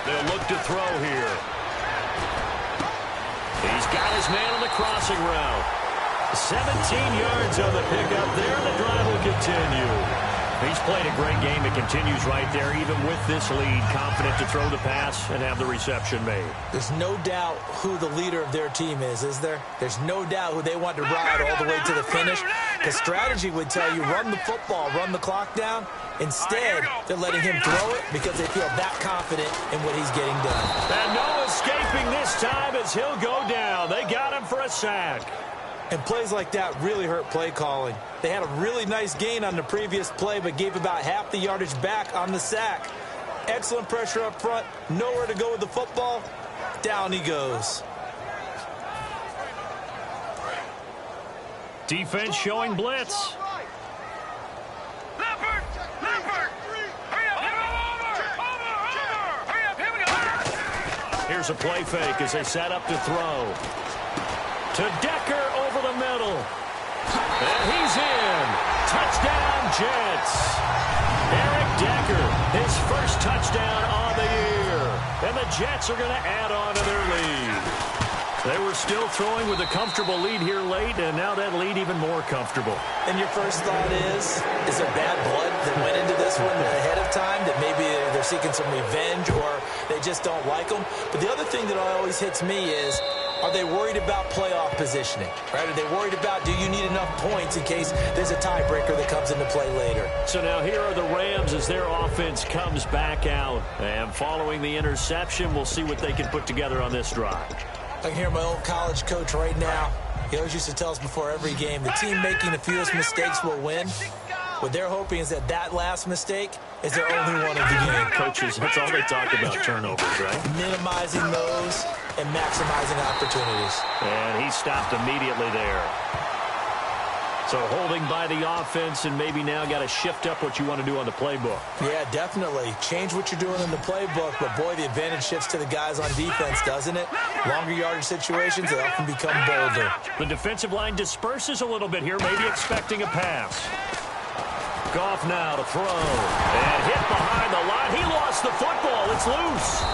They'll look to throw here. He's got his man on the crossing route. 17 yards on the pickup there. The drive will continue. He's played a great game. It continues right there, even with this lead. Confident to throw the pass and have the reception made. There's no doubt who the leader of their team is there? There's no doubt who they want to ride all the way to the finish. The strategy would tell you, run the football, run the clock down. Instead, they're letting him throw it because they feel that confident in what he's getting done. And no escaping this time as he'll go down. They got him for a sack. And plays like that really hurt play calling. They had a really nice gain on the previous play, but gave about half the yardage back on the sack. Excellent pressure up front. Nowhere to go with the football. Down he goes. Defense showing blitz. Here's a play fake as they set up to throw. To Decker over the middle. And he's in. Touchdown, Jets. Eric Decker, his first touchdown on the year. And the Jets are going to add on to their lead. They were still throwing with a comfortable lead here late, and now that lead even more comfortable. And your first thought is there bad blood that went into this one ahead of time, that maybe they're seeking some revenge or they just don't like them? But the other thing that always hits me is, are they worried about playoff positioning? Right? Are they worried about, do you need enough points in case there's a tiebreaker that comes into play later? So now here are the Rams as their offense comes back out. And following the interception, we'll see what they can put together on this drive. I can hear my old college coach right now. He always used to tell us before every game, the team making the fewest mistakes will win. What they're hoping is that last mistake is their only one of the game. Coaches, that's all they talk about, turnovers, right? Minimizing those and maximizing opportunities. And he stopped immediately there. So holding by the offense, and maybe now got to shift up what you want to do on the playbook. Yeah, definitely. Change what you're doing in the playbook, but boy, the advantage shifts to the guys on defense, doesn't it? Longer yardage situations, they often become bolder. The defensive line disperses a little bit here, maybe expecting a pass. Goff now to throw. And hit behind the line. He lost the football. It's loose.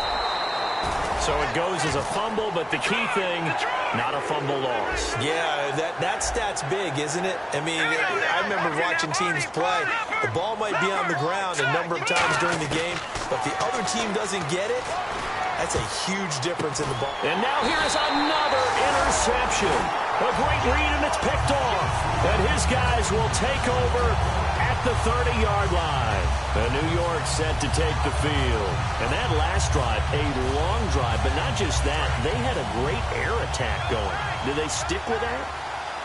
So it goes as a fumble, but the key thing, not a fumble loss. Yeah, that stat's big, isn't it? I mean, I remember watching teams play. The ball might be on the ground a number of times during the game, but the other team doesn't get it. That's a huge difference in the ball. And now here's another interception. A great read, and it's picked off. And his guys will take over at the 30-yard line. And New York set to take the field. And that last drive, a long drive, but not just that. They had a great air attack going. Do they stick with that?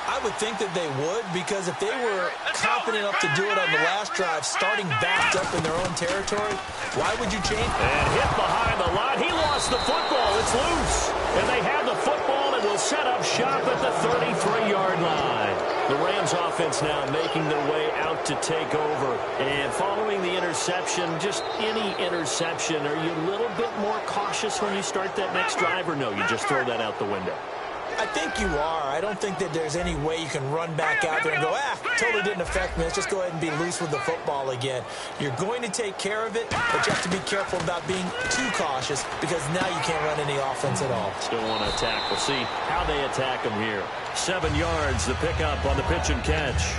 I would think that they would, because if they were confident enough to do it on the last drive, starting backed up in their own territory, why would you change? And hit behind the line. He lost the football. It's loose. And they have the football and will set up shop at the 33-yard line. The Rams offense now making their way out to take over. And following the interception, just any interception, are you a little bit more cautious when you start that next drive, or no, you just throw that out the window? I think you are. I don't think that there's any way you can run back out there and go, totally didn't affect me. Let's just go ahead and be loose with the football again. You're going to take care of it, but you have to be careful about being too cautious, because now you can't run any offense at all. Still want to attack. We'll see how they attack them here. 7 yards, the pickup on the pitch and catch.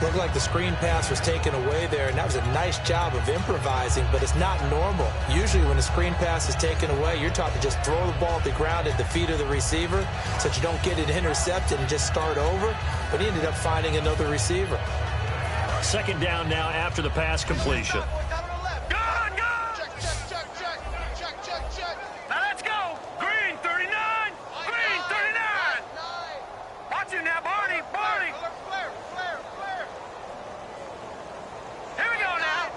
Looked like the screen pass was taken away there, and that was a nice job of improvising, but it's not normal. Usually when a screen pass is taken away, you're taught to just throw the ball at the ground at the feet of the receiver so that you don't get it intercepted and just start over, but he ended up finding another receiver. 2nd down now after the pass completion. Now let's go. Green 39. Green 39. Watch it now, Barney. Barney. Here we go now.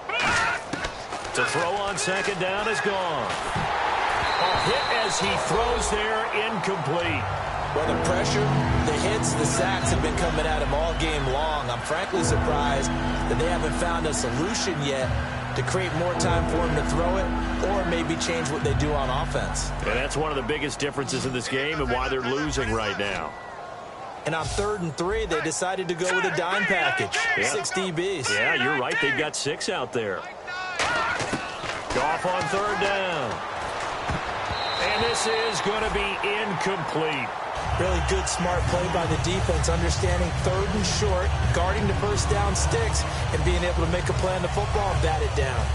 To throw on 2nd down is gone. A hit as he throws there, incomplete. Well, the pressure, the hits, the sacks have been coming at him all game long. I'm frankly surprised that they haven't found a solution yet to create more time for him to throw it, or maybe change what they do on offense. And that's one of the biggest differences in this game and why they're losing right now. And on 3rd and 3, they decided to go with a dime package. Yeah. 6 DBs. Yeah, you're right. They've got 6 out there. Goff on 3rd down. And this is going to be incomplete. Really good, smart play by the defense, understanding 3rd and short, guarding the first down sticks, and being able to make a play on the football and bat it down.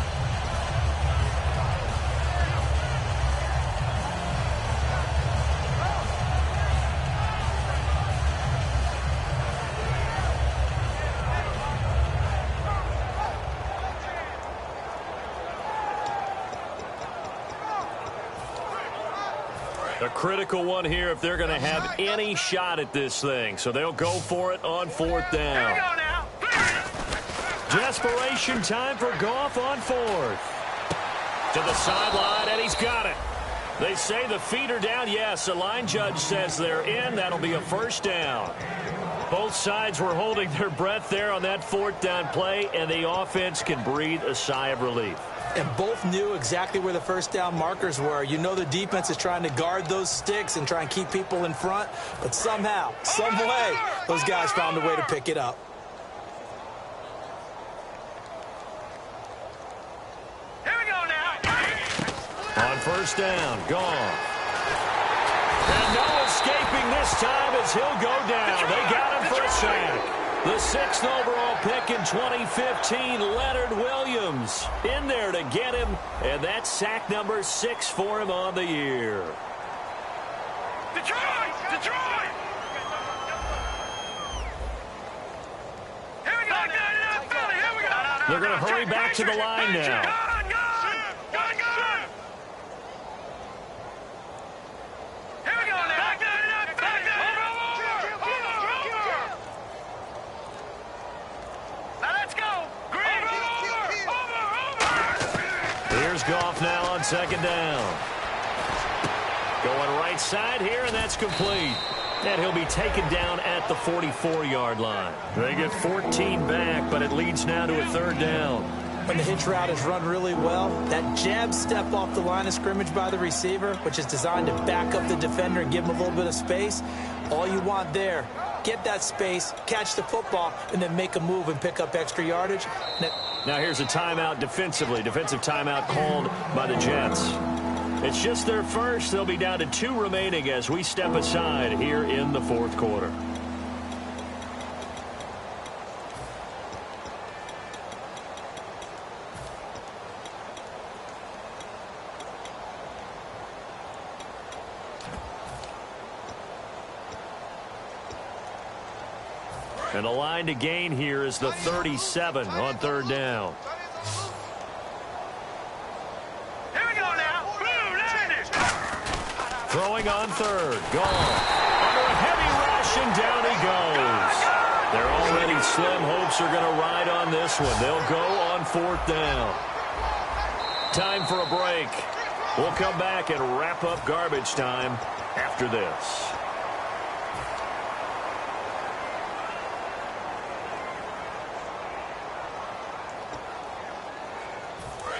A critical one here if they're going to have any shot at this thing. So they'll go for it on 4th down. Desperation time for Goff on 4th. To the sideline, and he's got it. They say the feet are down. Yes, the line judge says they're in. That'll be a 1st down. Both sides were holding their breath there on that 4th down play, and the offense can breathe a sigh of relief. And both knew exactly where the first down markers were. You know the defense is trying to guard those sticks and try and keep people in front, but somehow, some way, those guys found a way to pick it up. Here we go now. On 1st down, gone. And no escaping this time as he'll go down. They got him for a sack. The 6th overall pick in 2015, Leonard Williams, in there to get him, and that's sack number 6 for him on the year. Detroit! Detroit! Here we go. Here we go. They're going to hurry back to the line now. Gun. Here we go now. Back over. Now let's go. Green. Over. Here's Goff now on 2nd down. Going right side here, and that's complete. And he'll be taken down at the 44-yard line. They get 14 back, but it leads now to a 3rd down. When the hitch route is run really well, that jab step off the line of scrimmage by the receiver, which is designed to back up the defender and give him a little bit of space, all you want there, get that space, catch the football, and then make a move and pick up extra yardage. Now here's a timeout defensively. Defensive timeout called by the Jets. It's just their first. They'll be down to 2 remaining as we step aside here in the 4th quarter. And the line to gain here is the 37 on 3rd down. Here we go now. Blue landed. Throwing on 3rd. Gone. Under a heavy rush, possession. Down he goes. Their already slim hopes are going to ride on this one. They'll go on 4th down. Time for a break. We'll come back and wrap up garbage time after this.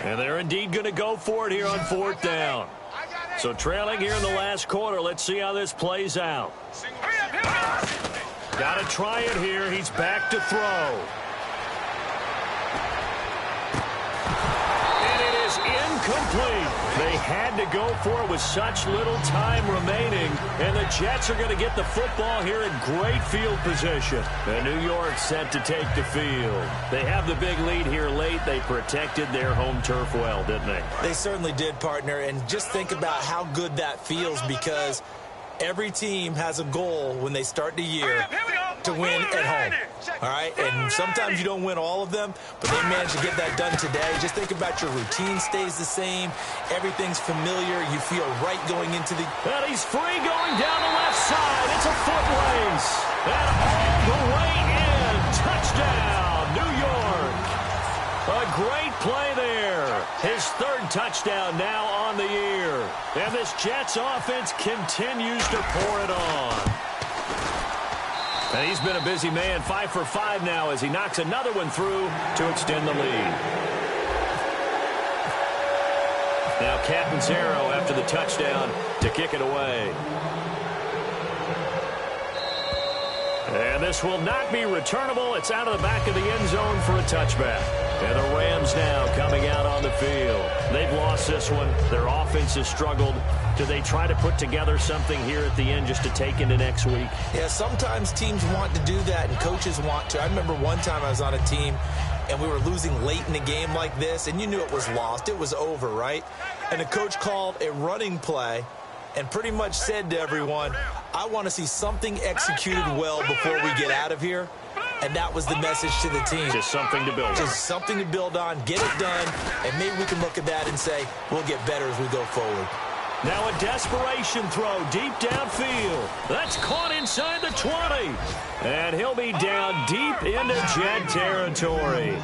And they're indeed going to go for it here on 4th down. So trailing here in the last quarter. Let's see how this plays out. Got to try it here. He's back to throw. And it is incomplete. They had to go for it with such little time remaining. And the Jets are going to get the football here in great field position. And New York set to take the field. They have the big lead here late. They protected their home turf well, didn't they? They certainly did, partner. And just think about how good that feels, because every team has a goal when they start the year to win at home. All right? And sometimes you don't win all of them, but they managed to get that done today. Just think about your routine stays the same. Everything's familiar. You feel right going into the... And he's free going down the left side. It's a foot race. And all the way in. Touchdown, New York. A great play there. His 3rd touchdown now on the year. And this Jets offense continues to pour it on. And he's been a busy man, 5 for 5 now as he knocks another one through to extend the lead. Now Catanzaro after the touchdown to kick it away. And this will not be returnable. It's out of the back of the end zone for a touchback. And the Rams now coming out on the field. They've lost this one. Their offense has struggled. Do they try to put together something here at the end just to take into next week? Yeah, sometimes teams want to do that and coaches want to. I remember one time I was on a team and we were losing late in the game like this, and you knew it was lost. It was over, right? And the coach called a running play and pretty much said to everyone, I want to see something executed well before we get out of here. And that was the message to the team. Just something to build on. Just something to build on, get it done, and maybe we can look at that and say, we'll get better as we go forward. Now a desperation throw deep downfield. That's caught inside the 20. And he'll be down deep into Jet territory.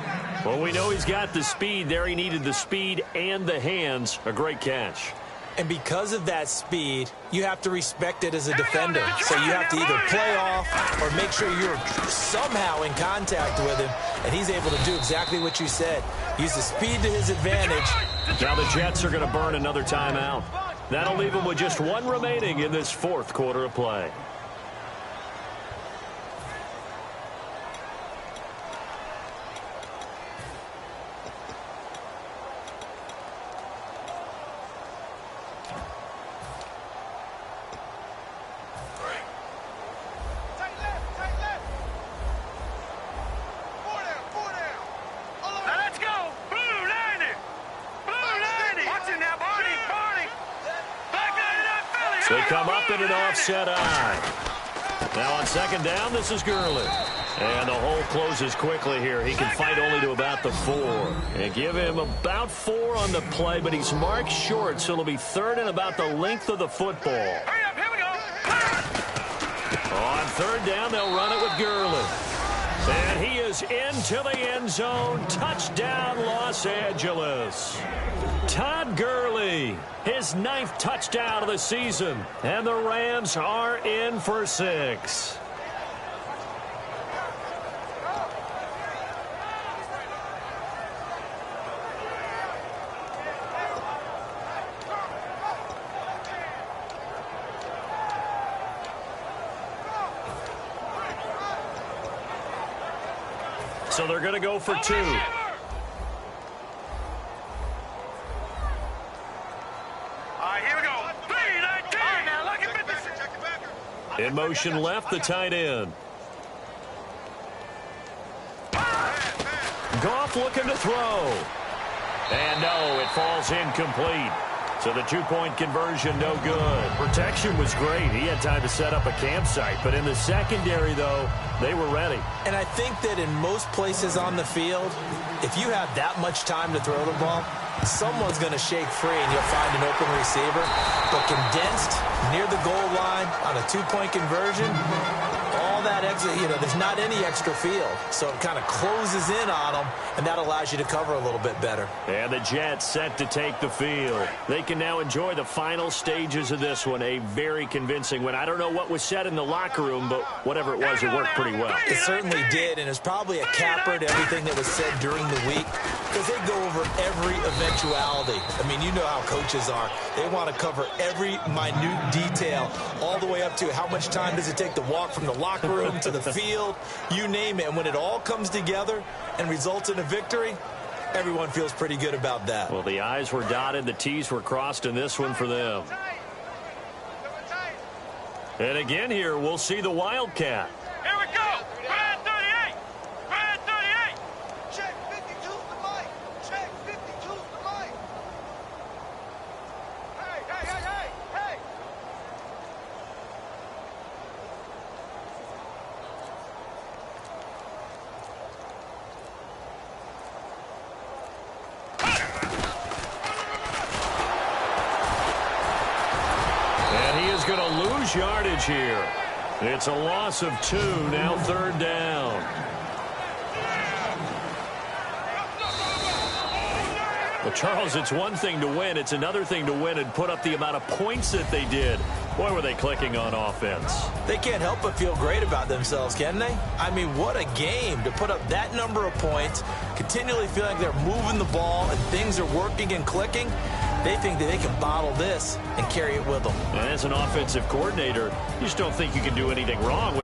Well, we know he's got the speed there. He needed the speed and the hands. A great catch. And because of that speed, you have to respect it as a defender. So you have to either play off or make sure you're somehow in contact with him. And he's able to do exactly what you said. Use the speed to his advantage. Now the Jets are going to burn another timeout. That'll leave them with just one remaining in this 4th quarter of play. They come up in an offset eye. Now on 2nd down, this is Gurley. And the hole closes quickly here. He can fight only to about the 4. And give him about 4 on the play, but he's marked short, so it'll be 3rd and about the length of the football. Hurry up, here we go. On 3rd down, they'll run it with Gurley. And he is into the end zone. Touchdown, Los Angeles. Todd Gurley, his 9th touchdown of the season. And the Rams are in for 6. So they're going to go for 2. In motion left, the tight end. Goff looking to throw. And no, it falls incomplete. So the two-point conversion, no good. Protection was great. He had time to set up a campsite. But in the secondary, though, they were ready. And I think that in most places on the field, if you have that much time to throw the ball, someone's going to shake free and you'll find an open receiver. But condensed near the goal line on a two-point conversion, all that extra, there's not any extra field. So it kind of closes in on them, and that allows you to cover a little bit better. And the Jets set to take the field. They can now enjoy the final stages of this one. A very convincing win. I don't know what was said in the locker room, but whatever it was, it worked pretty well. It certainly did, and it's probably a capper to everything that was said during the week, because they go over every eventuality. I mean, you know how coaches are. They want to cover every minute detail, all the way up to how much time does it take to walk from the locker room to the field, you name it. And when it all comes together and results in a victory, everyone feels pretty good about that. Well, the I's were dotted, the T's were crossed in this one for them. And again here, we'll see the Wildcat. Here we go. Red 38. Red 38. Check 52's the mic. Check 52's the mic. Hey, hey, hey, hey, hey. And he is going to lose yardage here. It's a loss of 2, now third down. Well, Charles, it's one thing to win. It's another thing to win and put up the amount of points that they did. Boy, were they clicking on offense. They can't help but feel great about themselves, can they? I mean, what a game to put up that number of points, continually feel like they're moving the ball and things are working and clicking. They think that they can bottle this and carry it with them. And as an offensive coordinator, you just don't think you can do anything wrong.